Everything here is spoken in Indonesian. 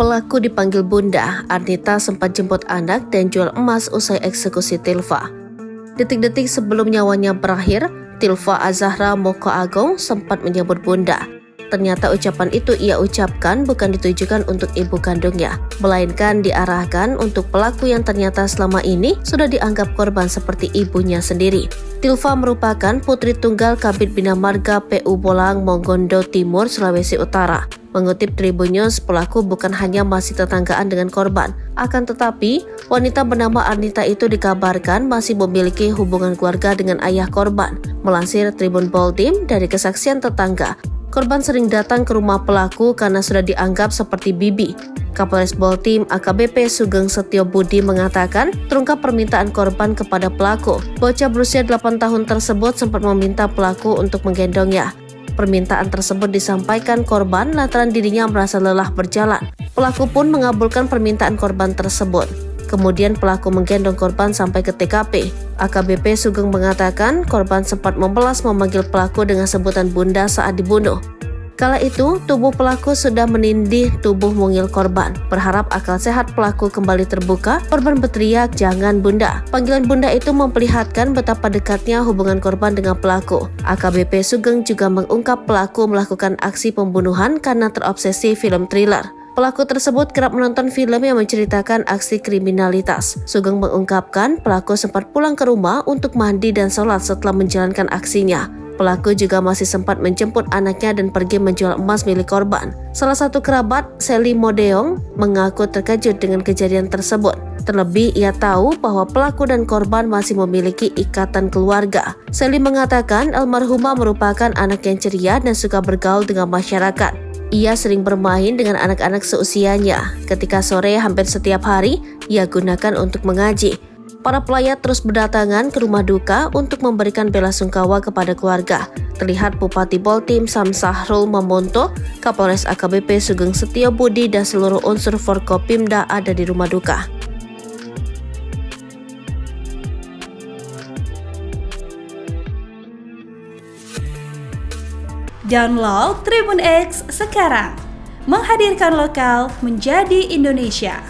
Pelaku dipanggil Bunda. Arnita sempat jemput anak dan jual emas usai eksekusi Tilva. Detik-detik sebelum nyawanya berakhir, Tilva Azahra Moko Agung sempat menyebut Bunda. Ternyata ucapan itu ia ucapkan bukan ditujukan untuk ibu kandungnya, melainkan diarahkan untuk pelaku yang ternyata selama ini sudah dianggap korban seperti ibunya sendiri. Tilva merupakan putri tunggal Kabid Bina Marga PU Bolang, Mongondo Timur, Sulawesi Utara. Mengutip Tribun News, pelaku bukan hanya masih tetanggaan dengan korban, akan tetapi wanita bernama Arnita itu dikabarkan masih memiliki hubungan keluarga dengan ayah korban. Melansir Tribun Poltim dari kesaksian tetangga, korban sering datang ke rumah pelaku karena sudah dianggap seperti bibi. Kapolres Poltim AKBP Sugeng Setio Budi mengatakan terungkap permintaan korban kepada pelaku. Bocah berusia 8 tahun tersebut sempat meminta pelaku untuk menggendongnya. Permintaan tersebut disampaikan korban lantaran dirinya merasa lelah berjalan. Pelaku pun mengabulkan permintaan korban tersebut. Kemudian pelaku menggendong korban sampai ke TKP. AKBP Sugeng mengatakan korban sempat membelas memanggil pelaku dengan sebutan Bunda saat dibunuh. Kala itu, tubuh pelaku sudah menindih tubuh mungil korban. Berharap akal sehat pelaku kembali terbuka, korban berteriak, "Jangan Bunda." Panggilan Bunda itu memperlihatkan betapa dekatnya hubungan korban dengan pelaku. AKBP Sugeng juga mengungkap pelaku melakukan aksi pembunuhan karena terobsesi film thriller. Pelaku tersebut kerap menonton film yang menceritakan aksi kriminalitas. Sugeng mengungkapkan pelaku sempat pulang ke rumah untuk mandi dan sholat setelah menjalankan aksinya. Pelaku juga masih sempat menjemput anaknya dan pergi menjual emas milik korban. Salah satu kerabat, Seli Modeong, mengaku terkejut dengan kejadian tersebut. Terlebih, ia tahu bahwa pelaku dan korban masih memiliki ikatan keluarga. Seli mengatakan almarhumah merupakan anak yang ceria dan suka bergaul dengan masyarakat. Ia sering bermain dengan anak-anak seusianya. Ketika sore hampir setiap hari, ia gunakan untuk mengaji. Para pelayat terus berdatangan ke rumah duka untuk memberikan belasungkawa kepada keluarga. Terlihat Bupati Poltim Samsahrul Mamonto, Kapolres AKBP Sugeng Setio Budi dan seluruh unsur Forkopimda ada di rumah duka. Download Tribun X sekarang, menghadirkan lokal menjadi Indonesia.